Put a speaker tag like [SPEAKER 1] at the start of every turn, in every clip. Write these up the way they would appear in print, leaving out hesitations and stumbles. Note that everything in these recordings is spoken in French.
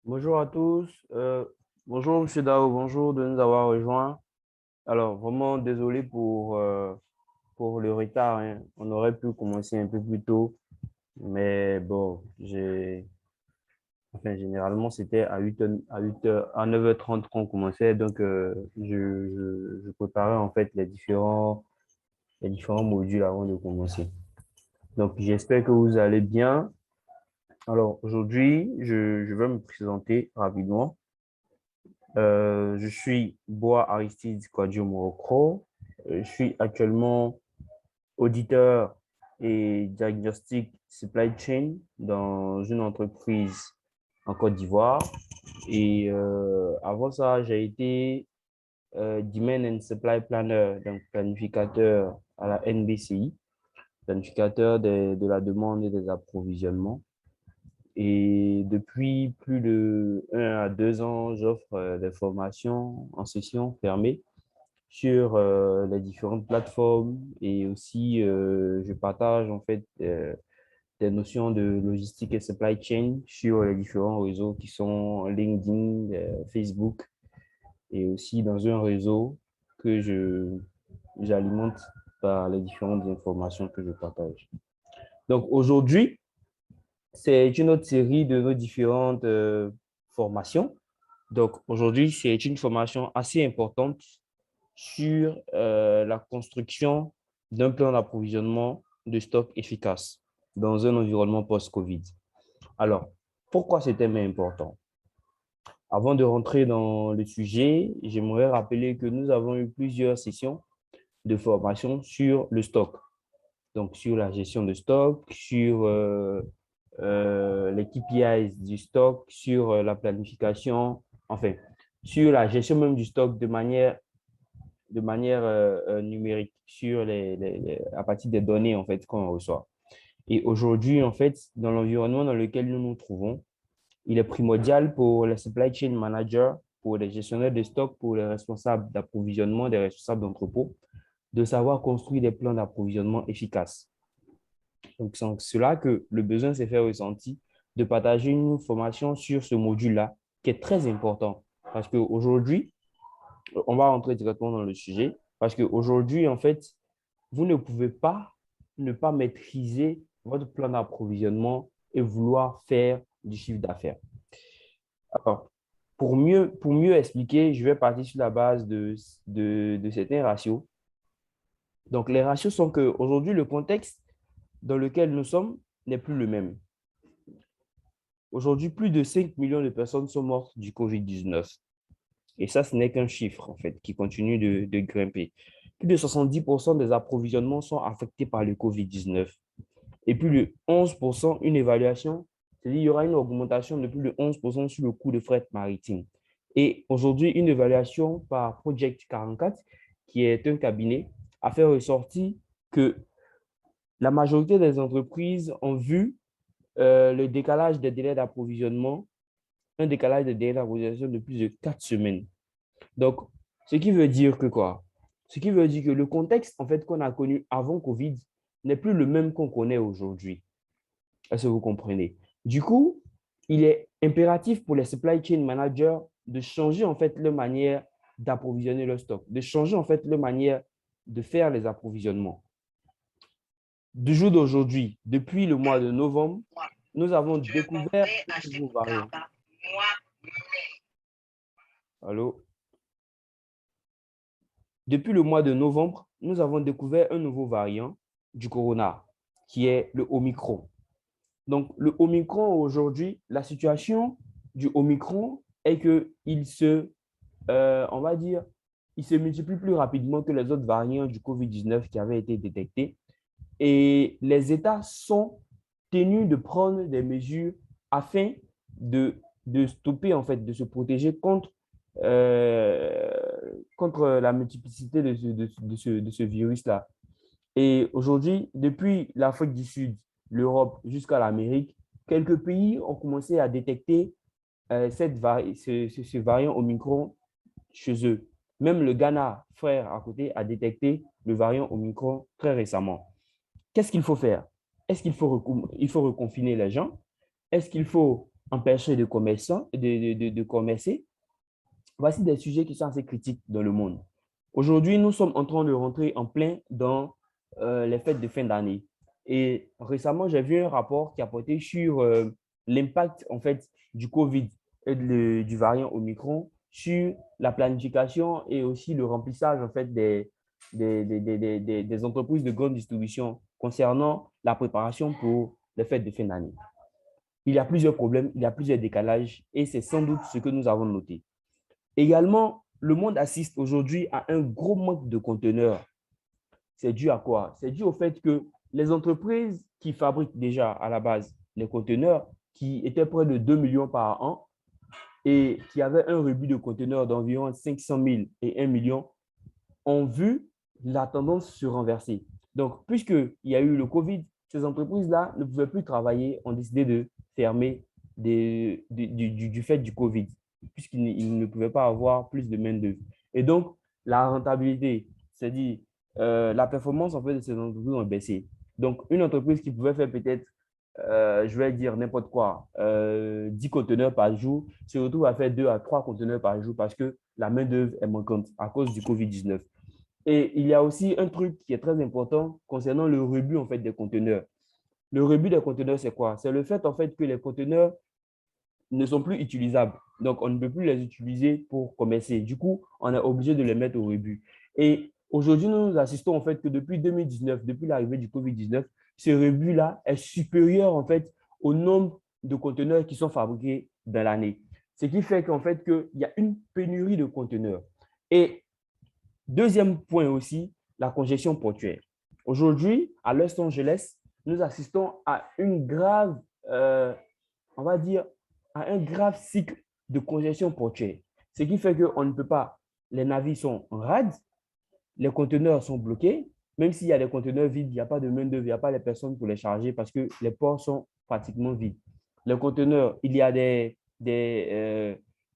[SPEAKER 1] Bonjour à tous. Bonjour Monsieur Dao, bonjour de nous avoir rejoints. Alors, vraiment désolé pour le retard, hein. On aurait pu commencer un peu plus tôt, mais bon, généralement, c'était à 8h, à 9h30 qu'on commençait. Donc, je préparais en fait les différents modules avant de commencer. Donc, j'espère que vous allez bien. Alors, aujourd'hui, je vais me présenter rapidement. Je suis Bois Aristide Kwadjo Morocco. Je suis actuellement auditeur et diagnostic supply chain dans une entreprise en Côte d'Ivoire. Et avant ça, j'ai été Demand and Supply Planner, donc planificateur à la NBCI, planificateur de la demande et des approvisionnements. Et depuis plus de 1 à 2 ans, j'offre des formations en session fermée sur les différentes plateformes et aussi je partage en fait des notions de logistique et supply chain sur les différents réseaux qui sont LinkedIn, Facebook et aussi dans un réseau que j'alimente par les différentes informations que je partage. Donc aujourd'hui, c'est une autre série de nos différentes formations. Donc aujourd'hui, c'est une formation assez importante sur la construction d'un plan d'approvisionnement de stock efficace dans un environnement post-Covid. Alors, pourquoi ce thème est important? Avant de rentrer dans le sujet, j'aimerais rappeler que nous avons eu plusieurs sessions de formation sur le stock. Donc, sur la gestion de stock, sur les KPIs du stock, sur la planification, enfin, sur la gestion même du stock de manière numérique sur à partir des données en fait qu'on reçoit. Et aujourd'hui, en fait, dans l'environnement dans lequel nous nous trouvons, il est primordial pour les supply chain managers, pour les gestionnaires de stock, pour les responsables d'approvisionnement, des responsables d'entrepôt, de savoir construire des plans d'approvisionnement efficaces. Donc, c'est cela que le besoin s'est fait ressentir de partager une formation sur ce module-là qui est très important. Parce qu'aujourd'hui, on va rentrer directement dans le sujet, parce qu'aujourd'hui, en fait, vous ne pouvez pas ne pas maîtriser votre plan d'approvisionnement et vouloir faire du chiffre d'affaires. Alors, pour mieux expliquer, je vais partir sur la base de certains ratios. Donc, les ratios sont qu'aujourd'hui, le contexte dans lequel nous sommes n'est plus le même. Aujourd'hui, plus de 5 millions de personnes sont mortes du COVID-19. Et ça, ce n'est qu'un chiffre, en fait, qui continue de grimper. Plus de 70% des approvisionnements sont affectés par le COVID-19. Et plus de 11%, une évaluation, c'est-à-dire qu'il y aura une augmentation de plus de 11% sur le coût de fret maritime. Et aujourd'hui, une évaluation par Project 44, qui est un cabinet, a fait ressortir que la majorité des entreprises ont vu le décalage des délais d'approvisionnement, un décalage des délais d'approvisionnement de plus de 4 semaines. Donc, ce qui veut dire que quoi? Ce qui veut dire que le contexte en fait qu'on a connu avant Covid n'est plus le même qu'on connaît aujourd'hui. Est-ce que vous comprenez? Du coup, il est impératif pour les supply chain managers de changer en fait leur manière d'approvisionner leur stock, de changer en fait leur manière de faire les approvisionnements. Du jour d'aujourd'hui, depuis le mois de novembre, nous avons découvert un nouveau variant. Allô? Depuis le mois de novembre, nous avons découvert un nouveau variant du corona, qui est le Omicron. Donc, le Omicron aujourd'hui, la situation du Omicron est on va dire, il se multiplie plus rapidement que les autres variants du COVID-19 qui avaient été détectés. Et les États sont tenus de prendre des mesures afin de stopper, en fait, de se protéger euh, contre la multiplicité de ce virus-là. Et aujourd'hui, depuis l'Afrique du Sud, l'Europe jusqu'à l'Amérique, quelques pays ont commencé à détecter ce variant Omicron chez eux. Même le Ghana, frère à côté, a détecté le variant Omicron très récemment. Qu'est-ce qu'il faut faire? Est-ce qu'il faut reconfiner les gens? Est-ce qu'il faut empêcher de commerçants, de commercer. Voici des sujets qui sont assez critiques dans le monde. Aujourd'hui, nous sommes en train de rentrer en plein dans les fêtes de fin d'année. Et récemment, j'ai vu un rapport qui a porté sur l'impact en fait du COVID et du variant Omicron sur la planification et aussi le remplissage en fait des entreprises de grande distribution concernant la préparation pour les fêtes de fin d'année. Il y a plusieurs problèmes, il y a plusieurs décalages et c'est sans doute ce que nous avons noté. Également, le monde assiste aujourd'hui à un gros manque de conteneurs. C'est dû à quoi? C'est dû au fait que les entreprises qui fabriquent déjà à la base les conteneurs, qui étaient près de 2 millions par an et qui avaient un rebut de conteneurs d'environ 500 000 et 1 million, ont vu la tendance se renverser. Donc, puisqu'il y a eu le COVID, ces entreprises-là ne pouvaient plus travailler, ont décidé de fermer du fait du COVID, puisqu'ils ne pouvaient pas avoir plus de main-d'œuvre. Et donc, la rentabilité, c'est-à-dire la performance en fait, de ces entreprises ont baissé. Donc, une entreprise qui pouvait faire peut-être, je vais dire n'importe quoi, 10 conteneurs par jour, se retrouve à faire 2 à 3 conteneurs par jour parce que la main-d'œuvre est manquante à cause du COVID-19. Et il y a aussi un truc qui est très important concernant le rebut en fait, des conteneurs. Le rebut des conteneurs, c'est quoi? C'est le fait en fait que les conteneurs ne sont plus utilisables. Donc, on ne peut plus les utiliser pour commercer. Du coup, on est obligé de les mettre au rebut. Et aujourd'hui, nous assistons en fait que depuis 2019, depuis l'arrivée du COVID-19, ce rebut-là est supérieur en fait au nombre de conteneurs qui sont fabriqués dans l'année. Ce qui fait qu'en fait, qu'il y a une pénurie de conteneurs. Et deuxième point aussi, la congestion portuaire. Aujourd'hui, à Los Angeles, nous assistons à une grave, on va dire, à un grave cycle de congestion portuaire. Ce qui fait qu'on ne peut pas, les navires sont rades, les conteneurs sont bloqués. Même s'il y a des conteneurs vides, il n'y a pas de main-d'œuvre, il n'y a pas les personnes pour les charger parce que les ports sont pratiquement vides. Les conteneurs, il y a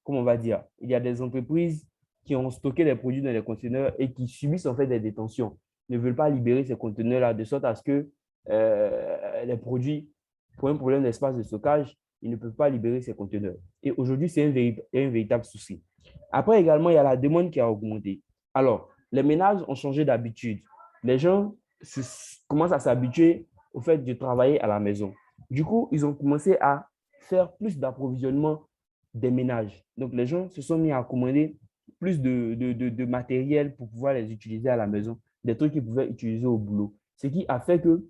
[SPEAKER 1] comment on va dire, il y a des entreprises qui ont stocké les produits dans les conteneurs et qui subissent en fait des détentions, ne veulent pas libérer ces conteneurs-là de sorte à ce que les produits, pour un problème d'espace de stockage, ils ne peuvent pas libérer ces conteneurs. Et aujourd'hui, c'est un véritable souci. Après, également, il y a la demande qui a augmenté. Alors, les ménages ont changé d'habitude. Les gens commencent à s'habituer au fait de travailler à la maison. Du coup, ils ont commencé à faire plus d'approvisionnement des ménages. Donc, les gens se sont mis à commander plus de matériel pour pouvoir les utiliser à la maison, des trucs qu'ils pouvaient utiliser au boulot. Ce qui a fait que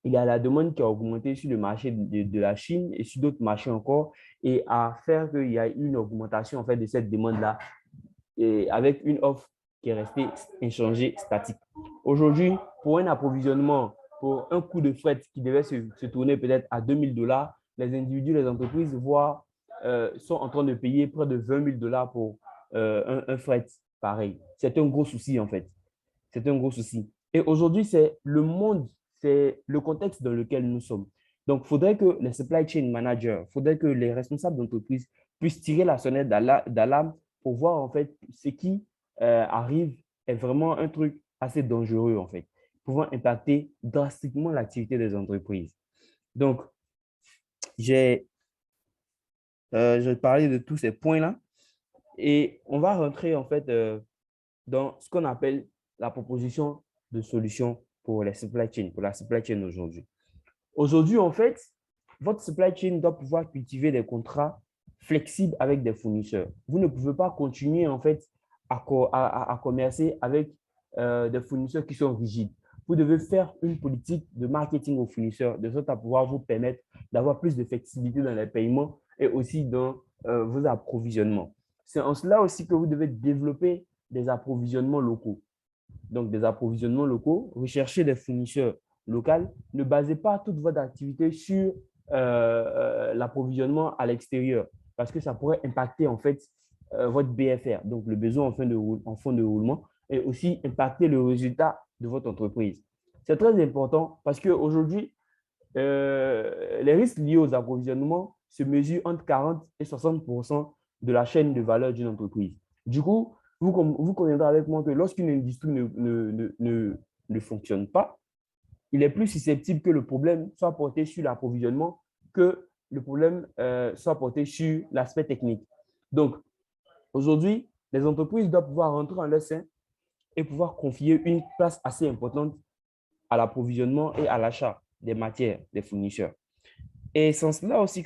[SPEAKER 1] il y a la demande qui a augmenté sur le marché de la Chine et sur d'autres marchés encore, et à faire qu'il y a une augmentation en fait de cette demande-là et avec une offre qui est restée inchangée, statique. Aujourd'hui, pour un approvisionnement, pour un coût de fret qui devait se tourner peut-être à 2 000 $, les individus, les entreprises sont en train de payer près de 20 000 $ pour un fret pareil. C'est un gros souci en fait. C'est un gros souci. Et aujourd'hui, c'est le monde, c'est le contexte dans lequel nous sommes. Donc, il faudrait que les supply chain managers, il faudrait que les responsables d'entreprise puissent tirer la sonnette d'alarme pour voir en fait ce qui arrive est vraiment un truc assez dangereux en fait, pouvant impacter drastiquement l'activité des entreprises. Donc, j'ai parlé de tous ces points-là et on va rentrer en fait dans ce qu'on appelle la proposition de solution pour les supply chain, pour la supply chain aujourd'hui. Aujourd'hui, en fait, votre supply chain doit pouvoir cultiver des contrats flexibles avec des fournisseurs. Vous ne pouvez pas continuer, en fait, à commercer avec des fournisseurs qui sont rigides. Vous devez faire une politique de marketing aux fournisseurs de sorte à pouvoir vous permettre d'avoir plus de flexibilité dans les paiements et aussi dans vos approvisionnements. C'est en cela aussi que vous devez développer des approvisionnements locaux. Donc, des approvisionnements locaux, recherchez des fournisseurs locaux. Ne basez pas toute votre activité sur l'approvisionnement à l'extérieur parce que ça pourrait impacter en fait votre BFR, donc le besoin en fonds de roulement, et aussi impacter le résultat de votre entreprise. C'est très important parce qu'aujourd'hui, les risques liés aux approvisionnements se mesurent entre 40 et 60% de la chaîne de valeur d'une entreprise. Du coup, vous conviendrez avec moi que lorsqu'une industrie ne fonctionne pas, il est plus susceptible que le problème soit porté sur l'approvisionnement que le problème soit porté sur l'aspect technique. Donc, aujourd'hui, les entreprises doivent pouvoir rentrer en leur sein et pouvoir confier une place assez importante à l'approvisionnement et à l'achat des matières des fournisseurs. Et c'est cela aussi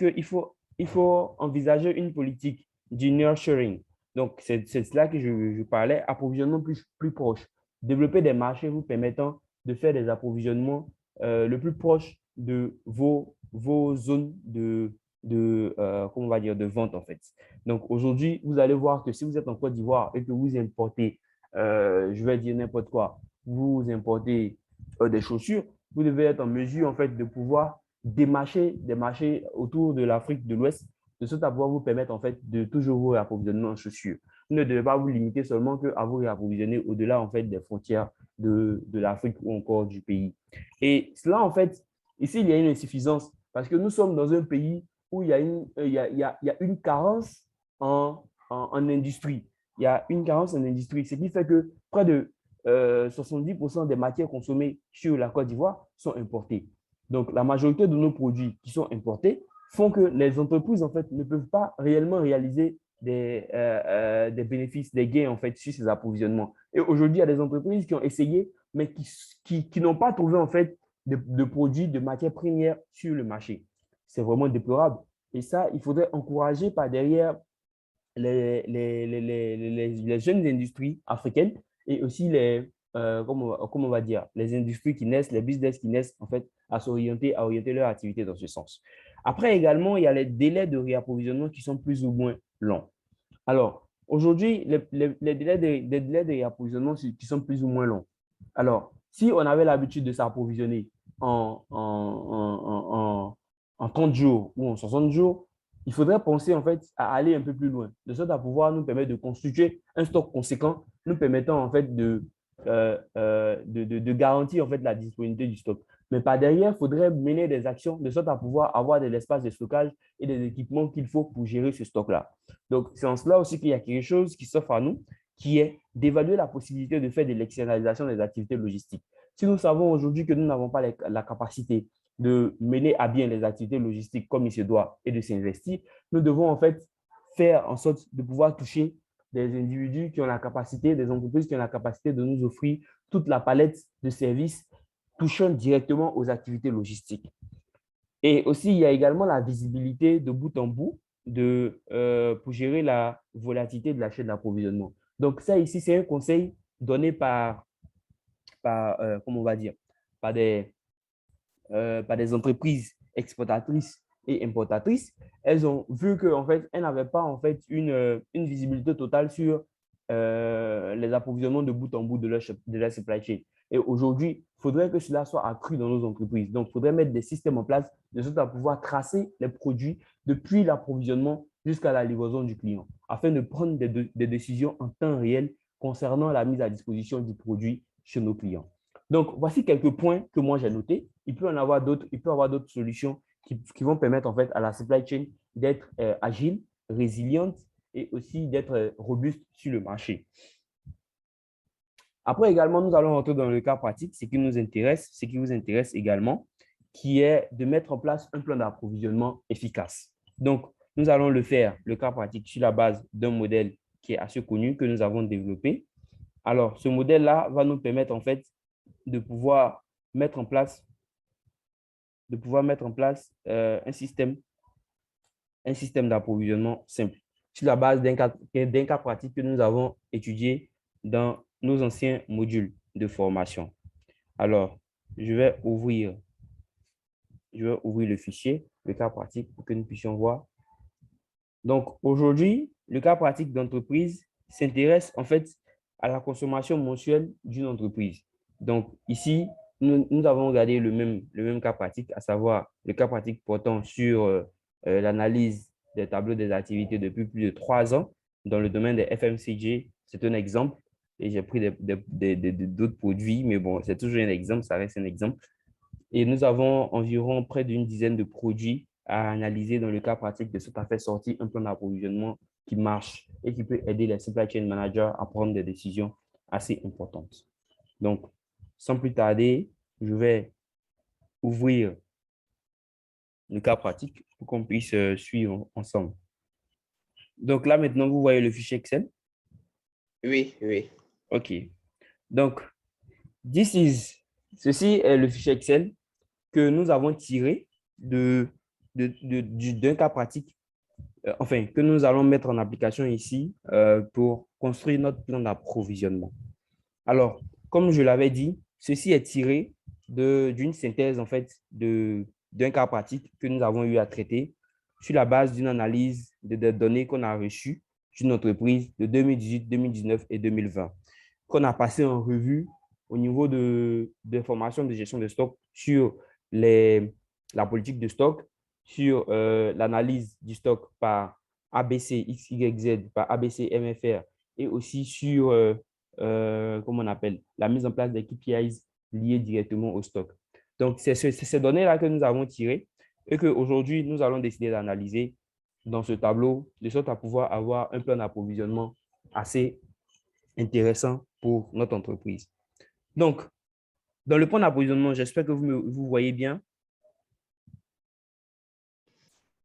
[SPEAKER 1] il faut envisager une politique du nurturing. Donc, c'est cela que je parlais, approvisionnement plus proche. Développer des marchés vous permettant de faire des approvisionnements le plus proche de vos zones comment on va dire, de vente, en fait. Donc, aujourd'hui, vous allez voir que si vous êtes en Côte d'Ivoire et que vous importez, je vais dire n'importe quoi, vous importez des chaussures, vous devez être en mesure, en fait, de pouvoir des marchés autour de l'Afrique de l'Ouest, de sorte à pouvoir vous permettre en fait de toujours vous réapprovisionner en chaussures. Vous ne devez pas vous limiter seulement à vous réapprovisionner au-delà en fait des frontières de l'Afrique ou encore du pays. Et cela en fait, ici il y a une insuffisance parce que nous sommes dans un pays où il y a une carence en industrie. Il y a une carence en industrie, ce qui fait que près de 70% des matières consommées sur la Côte d'Ivoire sont importées. Donc, la majorité de nos produits qui sont importés font que les entreprises, en fait, ne peuvent pas réellement réaliser des bénéfices, des gains, en fait, sur ces approvisionnements. Et aujourd'hui, il y a des entreprises qui ont essayé, mais qui n'ont pas trouvé, en fait, de produits, de matières premières sur le marché. C'est vraiment déplorable. Et ça, il faudrait encourager par derrière les jeunes industries africaines et aussi comment on va dire, les industries qui naissent, les business qui naissent, en fait, à orienter leur activité dans ce sens. Après, également, il y a les délais de réapprovisionnement qui sont plus ou moins longs. Alors, aujourd'hui, les délais de réapprovisionnement qui sont plus ou moins longs. Alors, si on avait l'habitude de s'approvisionner en 30 jours ou en 60 jours, il faudrait penser en fait à aller un peu plus loin, de sorte à pouvoir nous permettre de constituer un stock conséquent, nous permettant en fait de garantir en fait la disponibilité du stock. Mais par derrière, il faudrait mener des actions de sorte à pouvoir avoir de l'espace de stockage et des équipements qu'il faut pour gérer ce stock-là. Donc, c'est en cela aussi qu'il y a quelque chose qui s'offre à nous, qui est d'évaluer la possibilité de faire de l'externalisation des activités logistiques. Si nous savons aujourd'hui que nous n'avons pas la capacité de mener à bien les activités logistiques comme il se doit et de s'investir, nous devons en fait faire en sorte de pouvoir toucher des individus qui ont la capacité, des entreprises qui ont la capacité de nous offrir toute la palette de services touchant directement aux activités logistiques. Et aussi, il y a également la visibilité de bout en bout pour gérer la volatilité de la chaîne d'approvisionnement. Donc, ça ici, c'est un conseil donné comment on va dire, par par des entreprises exportatrices et importatrices. Elles ont vu qu'en fait, elles n'avaient pas en fait une visibilité totale sur les approvisionnements de bout en bout de leur supply chain. Et aujourd'hui, il faudrait que cela soit accru dans nos entreprises. Donc, il faudrait mettre des systèmes en place de sorte à pouvoir tracer les produits depuis l'approvisionnement jusqu'à la livraison du client, afin de prendre des décisions en temps réel concernant la mise à disposition du produit chez nos clients. Donc, voici quelques points que moi j'ai notés. Il peut y avoir d'autres solutions qui vont permettre en fait à la supply chain d'être agile, résiliente et aussi d'être robuste sur le marché. Après également, nous allons rentrer dans le cas pratique, ce qui vous intéresse également, qui est de mettre en place un plan d'approvisionnement efficace. Donc, nous allons le faire, le cas pratique, sur la base d'un modèle qui est assez connu, que nous avons développé. Alors, ce modèle-là va nous permettre en fait de pouvoir mettre en place, un système d'approvisionnement simple sur la base d'un cas pratique que nous avons étudié dans nos anciens modules de formation. Alors, je vais ouvrir le fichier, le cas pratique, pour que nous puissions voir. Donc, aujourd'hui, le cas pratique d'entreprise s'intéresse en fait à la consommation mensuelle d'une entreprise. Donc, ici, nous avons regardé le même cas pratique, à savoir le cas pratique portant sur l'analyse des tableaux des activités depuis plus de 3 ans dans le domaine des FMCG. C'est un exemple et j'ai pris d'autres produits, mais bon, c'est toujours un exemple, ça reste un exemple. Et nous avons environ près d'une dizaine de produits à analyser dans le cas pratique de sorte à faire sortir un plan d'approvisionnement qui marche et qui peut aider les supply chain managers à prendre des décisions assez importantes. Donc, sans plus tarder, je vais ouvrir le cas pratique pour qu'on puisse suivre ensemble. Donc là, maintenant, vous voyez le fichier Excel.
[SPEAKER 2] Oui, oui.
[SPEAKER 1] OK. Donc, ceci est le fichier Excel que nous avons tiré d'un cas pratique, enfin, que nous allons mettre en application ici pour construire notre plan d'approvisionnement. Alors, comme je l'avais dit, ceci est tiré d'une synthèse, en fait, d'un cas pratique que nous avons eu à traiter sur la base d'une analyse des données qu'on a reçues d'une entreprise de 2018, 2019 et 2020, qu'on a passé en revue au niveau d'informations de gestion de stock sur la politique de stock, sur l'analyse du stock par ABC, XYZ, par ABC, MFR, et aussi sur comment on appelle, la mise en place des KPIs liés directement au stock. Donc, c'est ces données-là que nous avons tirées et qu'aujourd'hui, nous allons décider d'analyser dans ce tableau, de sorte à pouvoir avoir un plan d'approvisionnement assez intéressant pour notre entreprise. Donc, dans le plan d'approvisionnement, j'espère que vous voyez bien.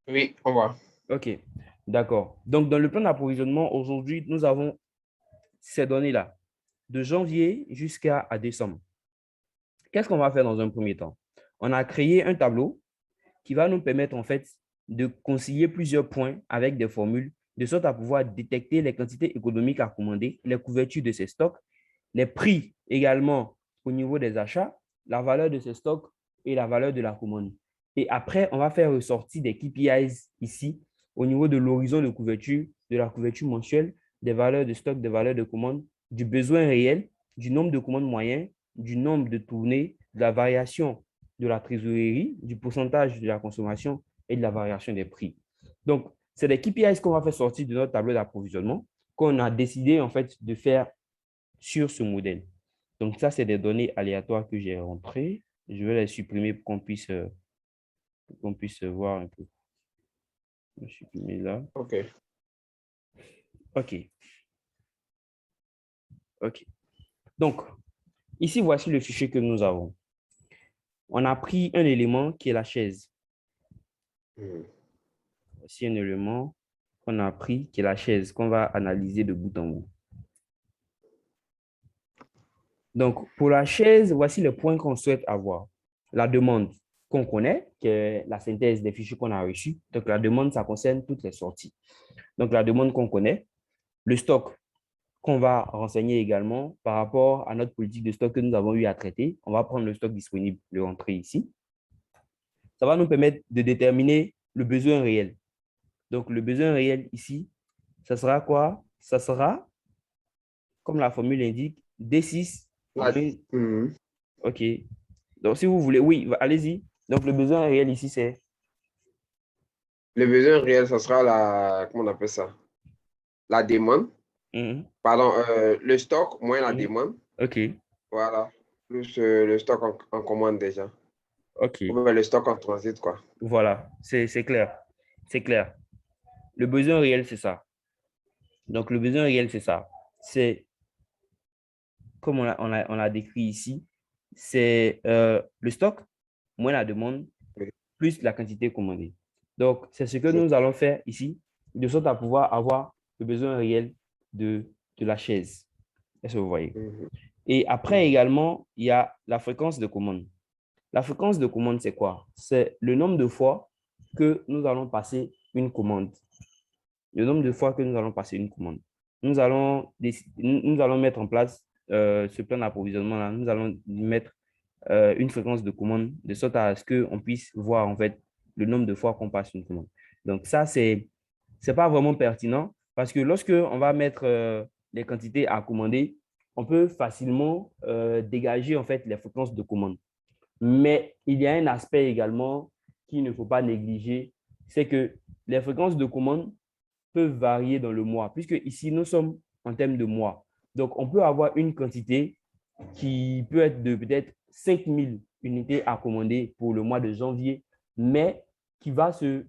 [SPEAKER 2] Oui, on voit.
[SPEAKER 1] OK, d'accord. Donc, dans le plan d'approvisionnement, aujourd'hui, nous avons ces données-là, de janvier jusqu'à décembre. Qu'est-ce qu'on va faire dans un premier temps? On a créé un tableau qui va nous permettre en fait de concilier plusieurs points avec des formules de sorte à pouvoir détecter les quantités économiques à commander, les couvertures de ces stocks, les prix également au niveau des achats, la valeur de ces stocks et la valeur de la commande. Et après, on va faire ressortir des KPIs ici au niveau de l'horizon de couverture, de la couverture mensuelle, des valeurs de stock, des valeurs de commande, du besoin réel, du nombre de commandes moyennes, du nombre de tournées, de la variation de la trésorerie, du pourcentage de la consommation et de la variation des prix. Donc, c'est des KPIs qu'on va faire sortir de notre tableau d'approvisionnement qu'on a décidé en fait de faire sur ce modèle. Donc, ça, c'est des données aléatoires que j'ai rentrées. Je vais les supprimer pour qu'on puisse voir un peu. Je vais supprimer là.
[SPEAKER 2] OK.
[SPEAKER 1] OK. OK. Donc, ici, voici le fichier que nous avons. On a pris un élément qui est la chaise. Voici un élément qu'on a pris qui est la chaise qu'on va analyser de bout en bout. Donc, pour la chaise, voici les points qu'on souhaite avoir. La demande qu'on connaît, qui est la synthèse des fichiers qu'on a reçus. Donc, la demande, ça concerne toutes les sorties. Donc, la demande qu'on connaît, le stock qu'on va renseigner également par rapport à notre politique de stock que nous avons eu à traiter. On va prendre le stock disponible, le rentrer ici. Ça va nous permettre de déterminer le besoin réel. Donc, le besoin réel ici, ça sera quoi? Ça sera, comme la formule indique, D6 moins... OK. Donc, si vous voulez, oui, allez-y. Donc, le besoin réel ici, c'est...
[SPEAKER 2] Le besoin réel, ça sera comment on appelle ça? La demande. Pardon, le stock moins la demande.
[SPEAKER 1] OK.
[SPEAKER 2] Voilà. Plus le stock en commande déjà.
[SPEAKER 1] OK.
[SPEAKER 2] Ou bien le stock en transit, quoi.
[SPEAKER 1] Voilà, c'est clair. C'est clair. Le besoin réel, c'est ça. Donc, le besoin réel, c'est ça. C'est, comme on l'a décrit ici, c'est le stock moins la demande
[SPEAKER 2] Oui,
[SPEAKER 1] plus la quantité commandée. Donc, c'est ce que
[SPEAKER 2] c'est
[SPEAKER 1] nous
[SPEAKER 2] ça.
[SPEAKER 1] allons faire ici, de sorte à pouvoir avoir le besoin réel de la chaise. Est-ce que vous voyez? Et après également, il y a la fréquence de commande. La fréquence de commande, c'est quoi? C'est le nombre de fois que nous allons passer une commande. Le nombre de fois que nous allons passer une commande. Nous allons mettre en place ce plan d'approvisionnement-là. Nous allons mettre une fréquence de commande de sorte à ce qu'on puisse voir en fait le nombre de fois qu'on passe une commande. Donc ça, c'est pas vraiment pertinent parce que lorsque on va mettre les quantités à commander, on peut facilement dégager en fait les fréquences de commande. Mais il y a un aspect également qu'il ne faut pas négliger, c'est que les fréquences de commande peuvent varier dans le mois, puisque ici, nous sommes en termes de mois. Donc, on peut avoir une quantité qui peut être de peut-être 5000 unités à commander pour le mois de janvier, mais qui va se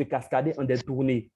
[SPEAKER 1] cascader en des tournées.